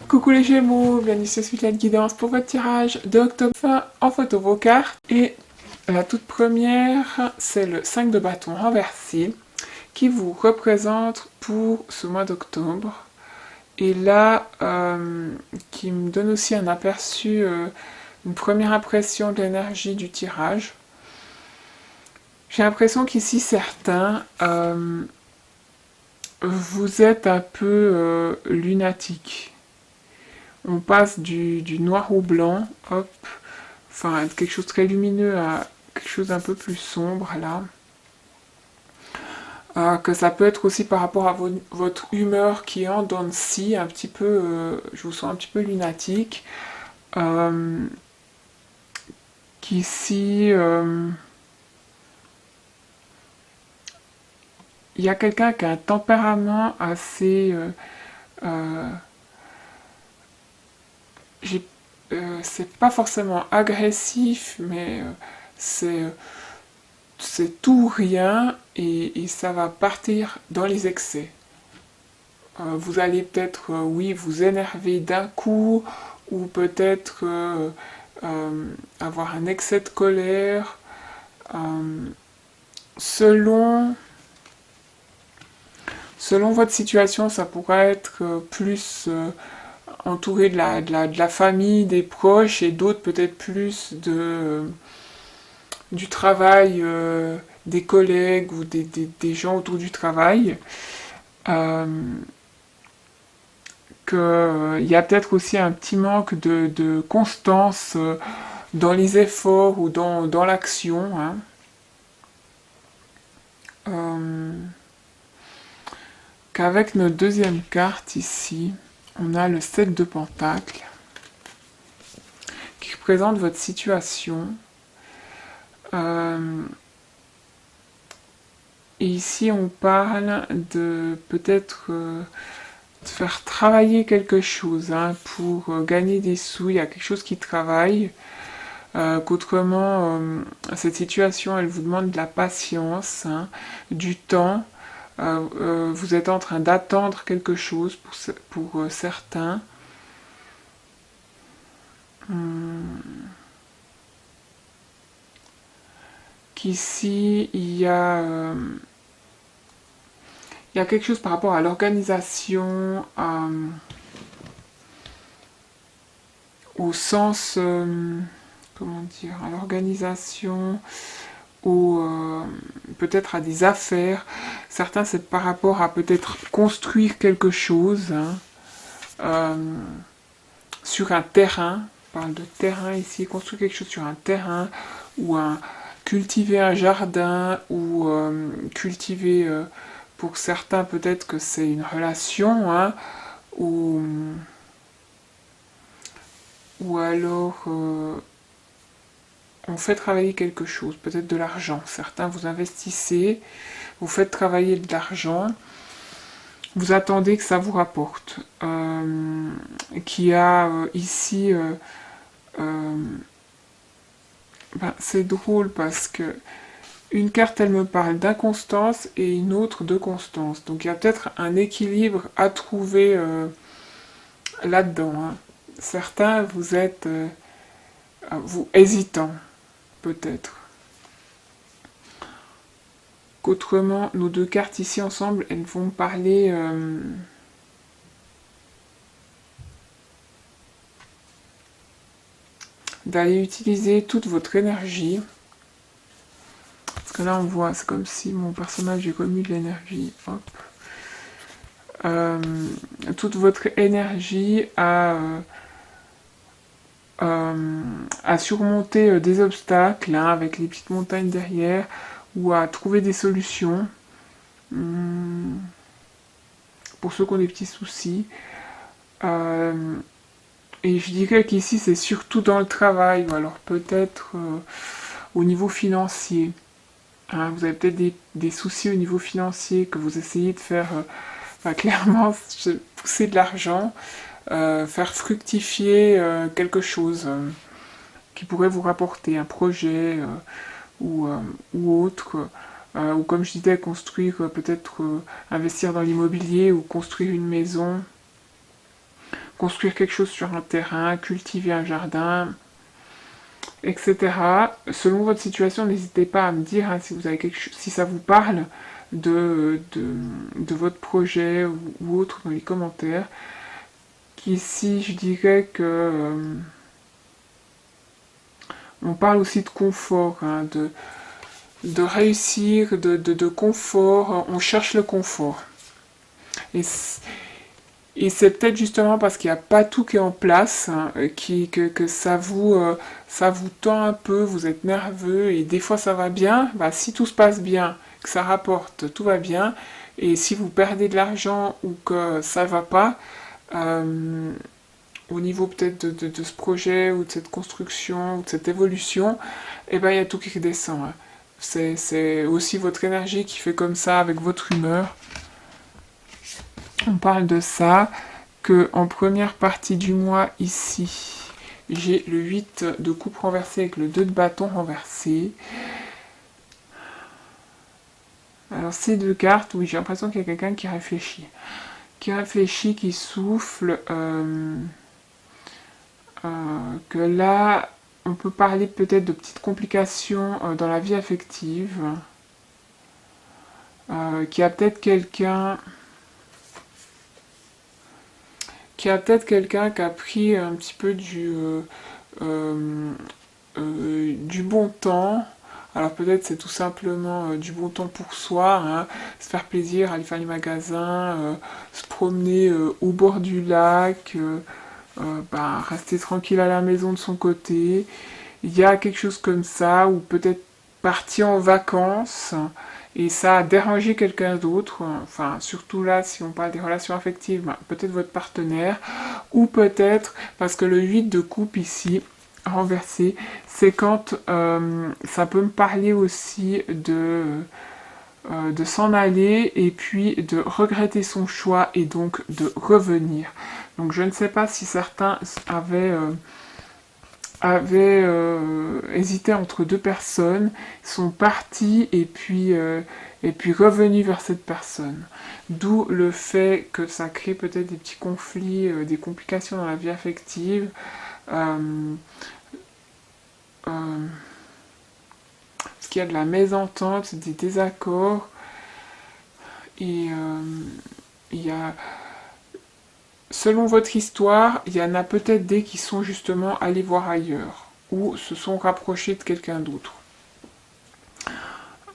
Coucou les Gémeaux, bienvenue sur Suite Guidance pour votre tirage d'octobre fin en photo vos cartes. Et la toute première, c'est le 5 de bâton renversé qui vous représente pour ce mois d'octobre. Et là, qui me donne aussi un aperçu, une première impression de l'énergie du tirage. J'ai l'impression qu'ici, certains, vous êtes un peu lunatique. On passe du noir au blanc, hop, enfin quelque chose de très lumineux à quelque chose d'un peu plus sombre là. Que ça peut être aussi par rapport à votre humeur qui est en dents de scie, un petit peu, je vous sens un petit peu lunatique. Qu'ici, il y a quelqu'un qui a un tempérament assez... c'est pas forcément agressif, mais c'est tout ou rien et ça va partir dans les excès. Vous allez peut-être, oui, vous énerver d'un coup ou peut-être avoir un excès de colère selon votre situation. Ça pourrait être plus entouré de la famille, des proches et d'autres peut-être plus du travail, des collègues ou des gens autour du travail. Il y a peut-être aussi un petit manque de constance dans les efforts ou dans l'action. Hein. Qu'avec notre deuxième carte ici, on a le 7 de Pentacles qui représente votre situation. Et ici, on parle de peut-être de faire travailler quelque chose hein, pour gagner des sous. Il y a quelque chose qui travaille. Qu'autrement, cette situation, elle vous demande de la patience, hein, du temps. Vous êtes en train d'attendre quelque chose pour certains. Qu'ici, il y a quelque chose par rapport à l'organisation, au sens, comment dire, à l'organisation, peut-être à des affaires. Certains, c'est par rapport à peut-être construire quelque chose hein, sur un terrain. On parle de terrain ici, construire quelque chose sur un terrain ou cultiver un jardin ou cultiver, pour certains peut-être que c'est une relation hein, ou alors on fait travailler quelque chose, peut-être de l'argent. Certains vous investissez, vous faites travailler de l'argent, vous attendez que ça vous rapporte. Qui a ici... c'est drôle parce que une carte, elle me parle d'inconstance et une autre de constance. Donc il y a peut-être un équilibre à trouver là-dedans. Hein. Certains, vous êtes vous hésitants, peut-être. Qu'autrement, nos deux cartes ici ensemble, elles vont parler d'aller utiliser toute votre énergie. Parce que là, on voit, c'est comme si mon personnage est commu de l'énergie. Hop. Toute votre énergie à surmonter des obstacles hein, avec les petites montagnes derrière ou à trouver des solutions pour ceux qui ont des petits soucis. Et je dirais qu'ici c'est surtout dans le travail ou alors peut-être au niveau financier. Hein, vous avez peut-être des soucis au niveau financier que vous essayez de faire clairement pousser de l'argent. Faire fructifier quelque chose qui pourrait vous rapporter un projet ou autre, ou comme je disais, construire peut-être investir dans l'immobilier ou construire une maison, construire quelque chose sur un terrain, cultiver un jardin, etc. Selon votre situation, n'hésitez pas à me dire hein, si vous avez si ça vous parle de votre projet ou autre dans les commentaires. Qu'ici, je dirais que on parle aussi de confort, hein, de réussir, de confort. On cherche le confort. Et c'est peut-être justement parce qu'il n'y a pas tout qui est en place hein, que ça vous tend un peu, vous êtes nerveux et des fois ça va bien. Bah, si tout se passe bien, que ça rapporte, tout va bien. Et si vous perdez de l'argent ou que ça va pas, au niveau peut-être de ce projet ou de cette construction ou de cette évolution, eh ben il y a tout qui redescend. Hein. C'est aussi votre énergie qui fait comme ça avec votre humeur. On parle de ça, que en première partie du mois ici, j'ai le 8 de coupe renversé avec le 2 de bâton renversé. Alors ces deux cartes, oui, j'ai l'impression qu'il y a quelqu'un qui réfléchit. Qui souffle, que là, on peut parler peut-être de petites complications dans la vie affective, qu'il y a peut-être quelqu'un qui a pris un petit peu du bon temps. Alors peut-être c'est tout simplement du bon temps pour soi, hein, se faire plaisir, aller faire les magasins, se promener au bord du lac, rester tranquille à la maison de son côté. Il y a quelque chose comme ça, ou peut-être partir en vacances, et ça a dérangé quelqu'un d'autre, enfin surtout là si on parle des relations affectives, peut-être votre partenaire, ou peut-être parce que le 8 de coupe ici, renversé, c'est quand ça peut me parler aussi de s'en aller et puis de regretter son choix et donc de revenir. Donc je ne sais pas si certains avaient hésité entre deux personnes, sont partis et puis revenus vers cette personne. D'où le fait que ça crée peut-être des petits conflits, des complications dans la vie affective. Parce qu'il y a de la mésentente, des désaccords, et il y a, selon votre histoire, il y en a peut-être des qui sont justement allés voir ailleurs, ou se sont rapprochés de quelqu'un d'autre.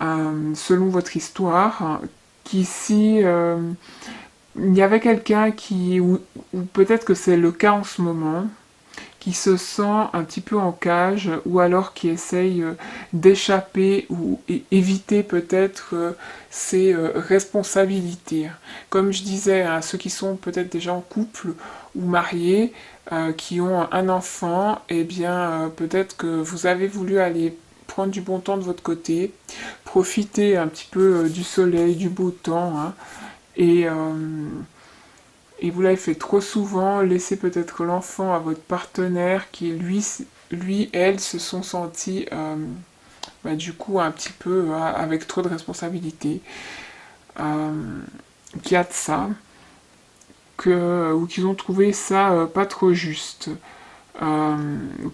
Selon votre histoire, qu'ici, il y avait quelqu'un ou peut-être que c'est le cas en ce moment, qui se sent un petit peu en cage ou alors qui essaye d'échapper ou éviter peut-être ses responsabilités. Comme je disais, hein, ceux qui sont peut-être déjà en couple ou mariés, qui ont un enfant, eh bien peut-être que vous avez voulu aller prendre du bon temps de votre côté, profiter un petit peu du soleil, du beau temps, hein, et vous l'avez fait trop souvent, laissez peut-être l'enfant à votre partenaire qui, elle, se sont sentis, du coup, un petit peu avec trop de responsabilités. Qu'il y a de ça, ou qu'ils ont trouvé ça pas trop juste.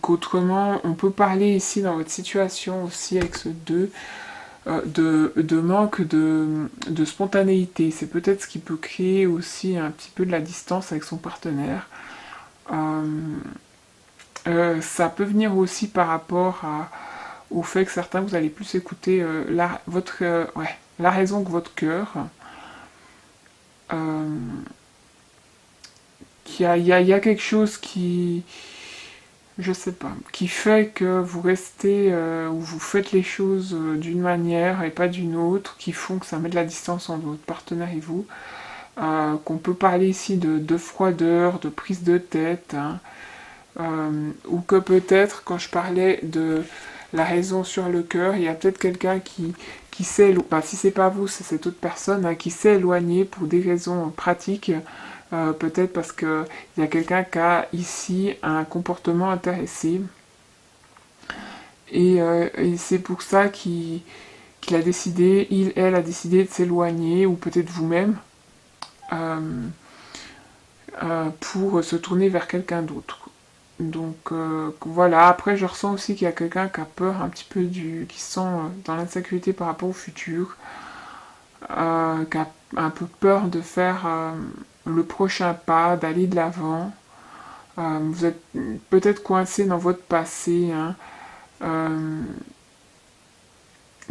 Qu'autrement, on peut parler ici dans votre situation aussi avec ce 2, de manque de spontanéité. C'est peut-être ce qui peut créer aussi un petit peu de la distance avec son partenaire. Ça peut venir aussi par rapport au fait que certains, vous allez plus écouter la raison que votre cœur. Il y a quelque chose qui, je sais pas, qui fait que vous restez ou vous faites les choses d'une manière et pas d'une autre, qui font que ça met de la distance entre votre partenaire et vous, qu'on peut parler ici de froideur, de prise de tête, hein, ou que peut-être quand je parlais de la raison sur le cœur, il y a peut-être quelqu'un qui s'est, si c'est pas vous, c'est cette autre personne, hein, qui s'est éloigné pour des raisons pratiques. Peut-être parce qu'il y a quelqu'un qui a ici un comportement intéressé. Et c'est pour ça qu'il a décidé, elle a décidé de s'éloigner, ou peut-être vous-même. pour se tourner vers quelqu'un d'autre. Donc voilà, après je ressens aussi qu'il y a quelqu'un qui a peur un petit peu qui se sent dans l'insécurité par rapport au futur, qui a un peu peur de faire le prochain pas, d'aller de l'avant. Vous êtes peut-être coincé dans votre passé, hein,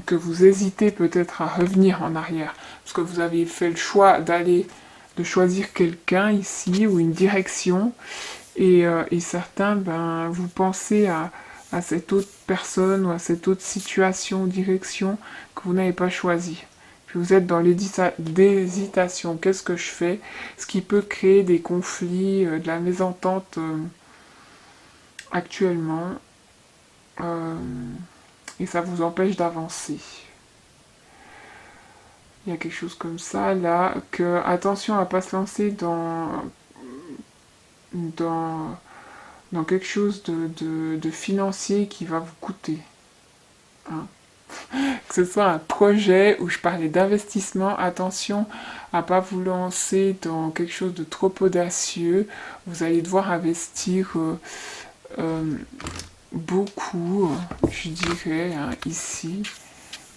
que vous hésitez peut-être à revenir en arrière, parce que vous avez fait le choix de choisir quelqu'un ici, ou une direction, et certains, ben, vous pensez à cette autre personne, ou à cette autre situation, direction, que vous n'avez pas choisi. Puis vous êtes dans l'hésitation, qu'est-ce que je fais? Ce qui peut créer des conflits, de la mésentente actuellement, euh, et ça vous empêche d'avancer. Il y a quelque chose comme ça là, que attention à pas se lancer dans, dans quelque chose de financier qui va vous coûter. Hein. Que ce soit un projet où je parlais d'investissement, attention à pas vous lancer dans quelque chose de trop audacieux. Vous allez devoir investir euh, beaucoup, je dirais, hein, ici.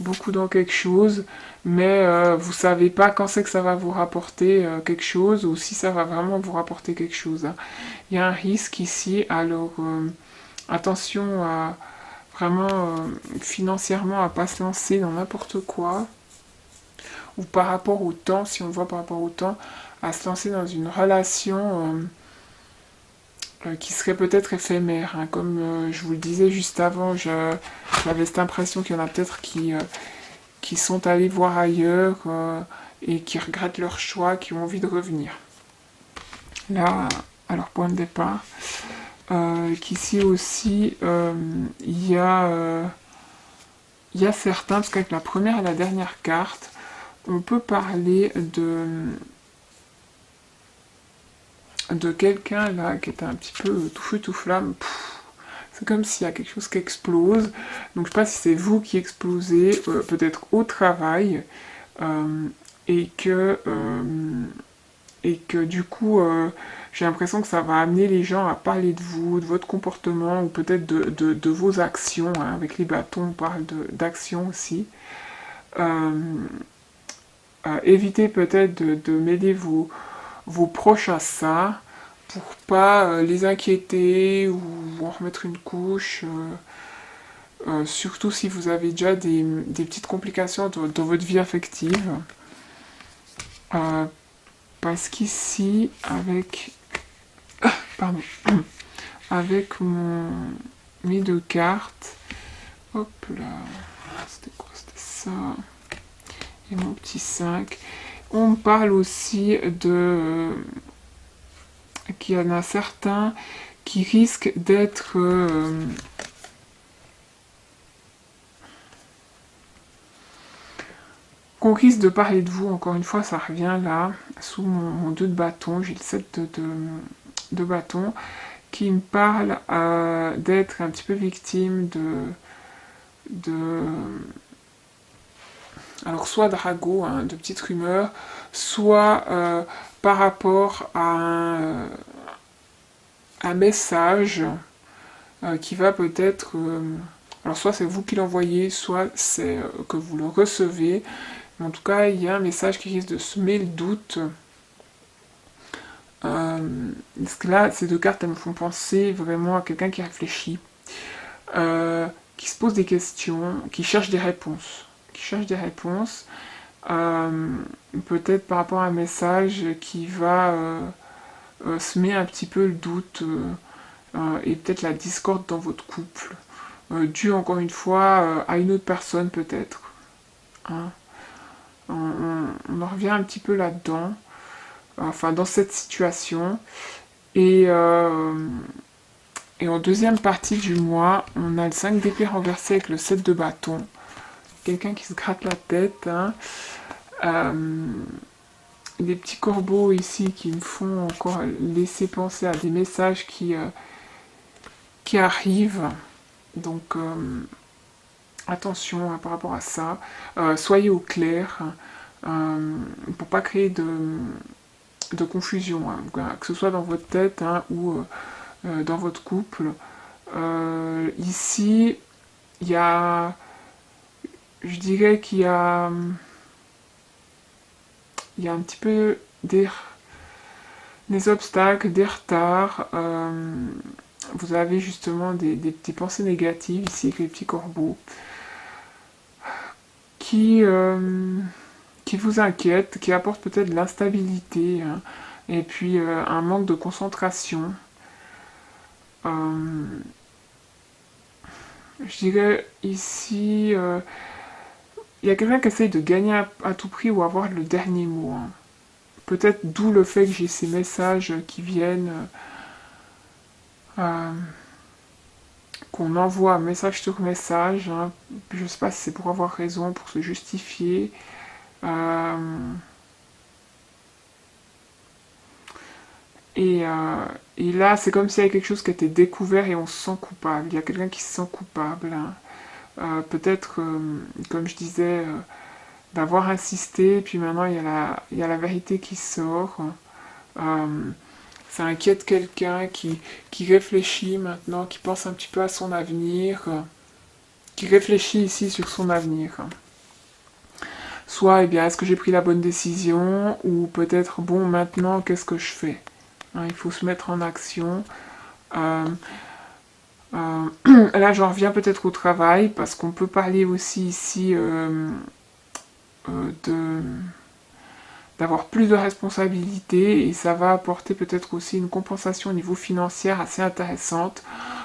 Beaucoup dans quelque chose, mais vous savez pas quand c'est que ça va vous rapporter quelque chose, ou si ça va vraiment vous rapporter quelque chose. Hein. Il y a un risque ici, alors attention à vraiment financièrement à pas se lancer dans n'importe quoi, ou par rapport au temps, si on voit par rapport au temps, à se lancer dans une relation qui serait peut-être éphémère. Hein. Comme je vous le disais juste avant, j'avais cette impression qu'il y en a peut-être qui sont allés voir ailleurs et qui regrettent leur choix, qui ont envie de revenir. Là, à leur point de départ, qu'ici aussi, il y a certains, parce qu'avec la première et la dernière carte, on peut parler de quelqu'un là qui est un petit peu tout feu tout flamme. C'est comme s'il y a quelque chose qui explose. Donc je ne sais pas si c'est vous qui explosez, peut-être au travail, euh, et que du coup, j'ai l'impression que ça va amener les gens à parler de vous, de votre comportement, ou peut-être de vos actions. Hein. Avec les bâtons, on parle d'actions aussi. Euh, évitez peut-être de mêler vos proches à ça, pour pas les inquiéter ou en remettre une couche. Surtout si vous avez déjà des petites complications dans votre vie affective. Euh, Parce qu'ici, pardon, avec mes deux cartes, hop là, c'était quoi? C'était ça, et mon petit 5. On parle aussi qu'il y en a certains qui risquent d'être qu'on risque de parler de vous, encore une fois, ça revient là, sous mon 2 de bâton, j'ai le 7 de bâton, qui me parle d'être un petit peu victime de alors soit de ragots, hein, de petites rumeurs, soit par rapport à un message qui va peut-être... alors soit c'est vous qui l'envoyez, soit c'est que vous le recevez. En tout cas, il y a un message qui risque de semer le doute. Parce que là, ces deux cartes, elles me font penser vraiment à quelqu'un qui réfléchit, qui se pose des questions, qui cherche des réponses. Peut-être par rapport à un message qui va semer un petit peu le doute et peut-être la discorde dans votre couple, dû encore une fois à une autre personne peut-être. Hein. On en revient un petit peu là-dedans, enfin dans cette situation. Et en deuxième partie du mois, on a le 5 d'épée renversé avec le 7 de bâton. Quelqu'un qui se gratte la tête. Hein. Des petits corbeaux ici qui me font encore laisser penser à des messages qui arrivent. Donc attention hein, par rapport à ça. Soyez au clair pour pas créer de confusion, hein, que ce soit dans votre tête hein, ou dans votre couple. Ici, il y a, je dirais il y a un petit peu des obstacles, des retards. Vous avez justement des petites pensées négatives ici avec les petits corbeaux qui, qui vous inquiètent, qui apportent peut-être de l'instabilité hein, et puis un manque de concentration. Euh, je dirais ici, il y a quelqu'un qui essaye de gagner à tout prix ou avoir le dernier mot. Hein. Peut-être d'où le fait que j'ai ces messages qui viennent, euh, qu'on envoie message sur message. Hein. Je ne sais pas si c'est pour avoir raison, pour se justifier. Euh, et, euh, et là, c'est comme s'il y avait quelque chose qui était découvert et on se sent coupable. Il y a quelqu'un qui se sent coupable. Hein. Peut-être, comme je disais, d'avoir insisté, puis maintenant il y a la vérité qui sort. Euh, Ça inquiète quelqu'un qui réfléchit maintenant, qui pense un petit peu à son avenir, qui réfléchit ici sur son avenir. Soit, eh bien, est-ce que j'ai pris la bonne décision, ou peut-être, bon, maintenant, qu'est-ce que je fais hein, il faut se mettre en action. Euh, Là, j'en reviens peut-être au travail, parce qu'on peut parler aussi ici de d'avoir plus de responsabilités et ça va apporter peut-être aussi une compensation au niveau financier assez intéressante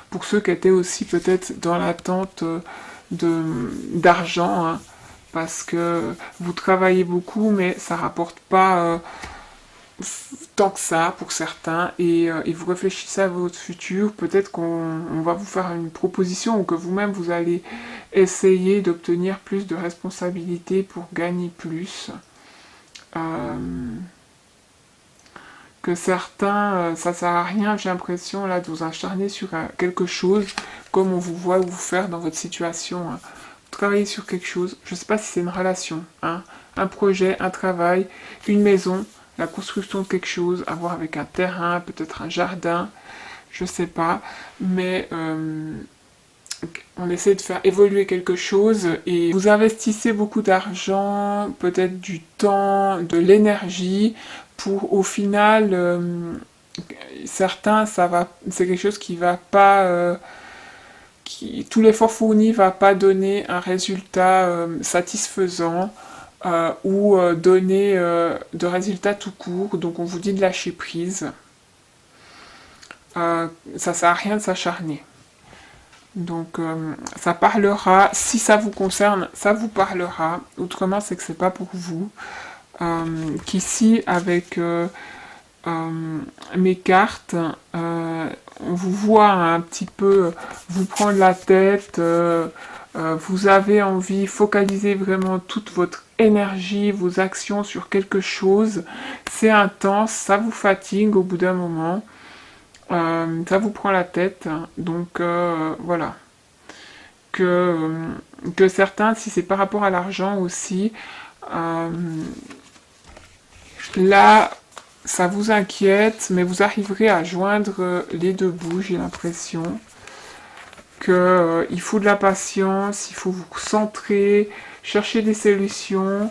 pour ceux qui étaient aussi peut-être dans l'attente d'argent hein, parce que vous travaillez beaucoup mais ça rapporte pas tant que ça pour certains et vous réfléchissez à votre futur, peut-être qu'on va vous faire une proposition ou que vous-même vous allez essayer d'obtenir plus de responsabilités pour gagner plus. Euh, que certains, ça sert à rien, j'ai l'impression là de vous acharner sur quelque chose comme on vous voit vous faire dans votre situation. Hein. Travailler sur quelque chose, je ne sais pas si c'est une relation, hein, un projet, un travail, une maison, la construction de quelque chose, à voir avec un terrain, peut-être un jardin, je ne sais pas, mais on essaie de faire évoluer quelque chose et vous investissez beaucoup d'argent, peut-être du temps, de l'énergie pour au final certains c'est quelque chose qui va pas tout l'effort fourni va pas donner un résultat satisfaisant ou donner de résultats tout court donc on vous dit de lâcher prise ça sert à rien de s'acharner. Donc ça parlera, si ça vous concerne, ça vous parlera. Autrement, c'est que c'est pas pour vous. Qu'ici, avec mes cartes, on vous voit un petit peu vous prendre la tête. Vous avez envie, focaliser vraiment toute votre énergie, vos actions sur quelque chose. C'est intense, ça vous fatigue au bout d'un moment. Ça vous prend la tête, donc voilà. Que certains, si c'est par rapport à l'argent aussi, euh, là, ça vous inquiète, mais vous arriverez à joindre les deux bouts, j'ai l'impression. Que il faut de la patience, il faut vous centrer, chercher des solutions,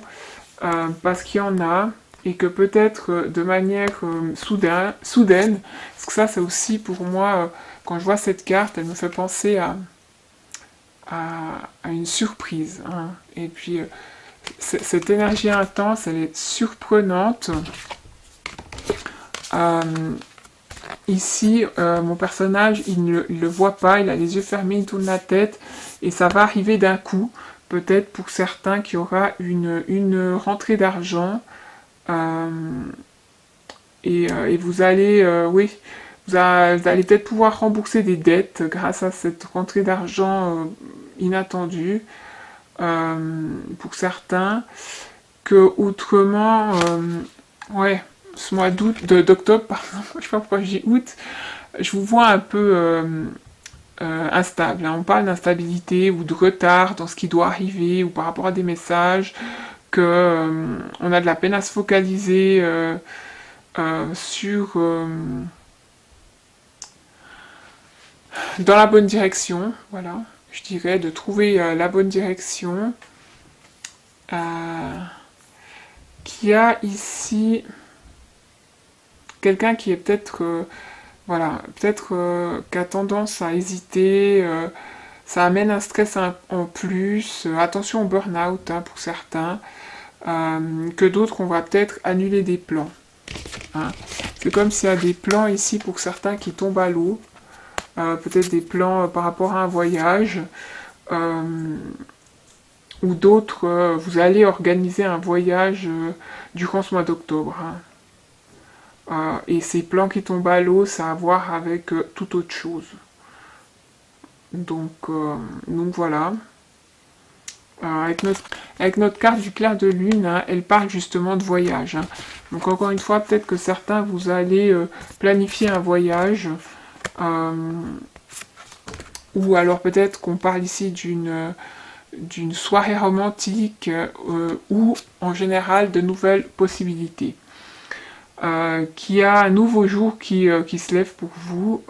parce qu'il y en a, et que peut-être de manière soudaine, parce que ça c'est aussi pour moi, quand je vois cette carte, elle me fait penser à une surprise. Hein. Et puis cette énergie intense, elle est surprenante. Euh, Ici, mon personnage, il ne le voit pas, il a les yeux fermés, il tourne la tête, et ça va arriver d'un coup. Peut-être pour certains qu'il y aura une rentrée d'argent, euh, et vous allez, oui, vous allez peut-être pouvoir rembourser des dettes grâce à cette rentrée d'argent inattendue euh, pour certains, que autrement, ouais, ce mois d'octobre, pardon, je sais pas pourquoi je dis août, je vous vois un peu instable. Hein. On parle d'instabilité ou de retard dans ce qui doit arriver ou par rapport à des messages, que on a de la peine à se focaliser dans la bonne direction, voilà, je dirais, de trouver la bonne direction. Qui a ici quelqu'un qui est peut-être, voilà, peut-être qui a tendance à hésiter, ça amène un stress en plus, attention au burn-out hein, pour certains, que d'autres on va peut-être annuler des plans. Hein. C'est comme s'il y a des plans ici pour certains qui tombent à l'eau, peut-être des plans par rapport à un voyage, ou d'autres, vous allez organiser un voyage durant ce mois d'octobre. Hein. Et ces plans qui tombent à l'eau, ça a à voir avec toute autre chose. Donc voilà. Avec notre carte du clair de lune, hein, elle parle justement de voyage. Hein. Donc encore une fois, peut-être que certains, vous allez planifier un voyage. Ou alors peut-être qu'on parle ici d'une soirée romantique ou en général de nouvelles possibilités. Qui a un nouveau jour qui se lève pour vous.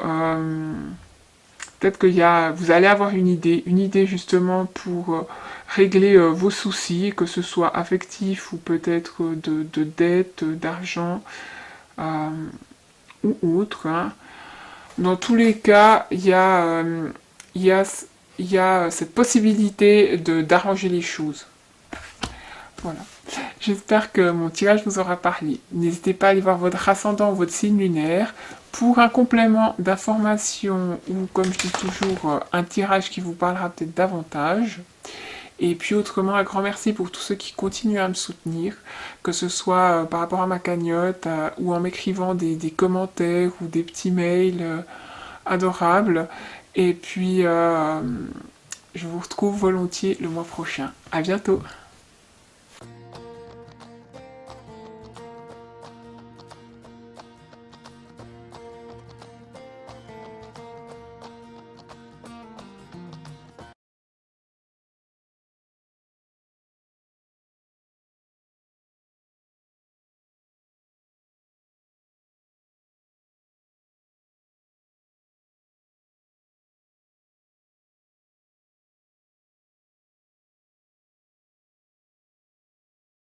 Peut-être que vous allez avoir une idée justement pour régler vos soucis, que ce soit affectif ou peut-être de dette, d'argent ou autre. Hein. Dans tous les cas, il y a cette possibilité d'arranger les choses. Voilà. J'espère que mon tirage vous aura parlé. N'hésitez pas à aller voir votre ascendant, votre signe lunaire. Pour un complément d'information ou, comme je dis toujours, un tirage qui vous parlera peut-être davantage. Et puis autrement, un grand merci pour tous ceux qui continuent à me soutenir, que ce soit par rapport à ma cagnotte ou en m'écrivant des commentaires ou des petits mails adorables. Et puis, je vous retrouve volontiers le mois prochain. À bientôt!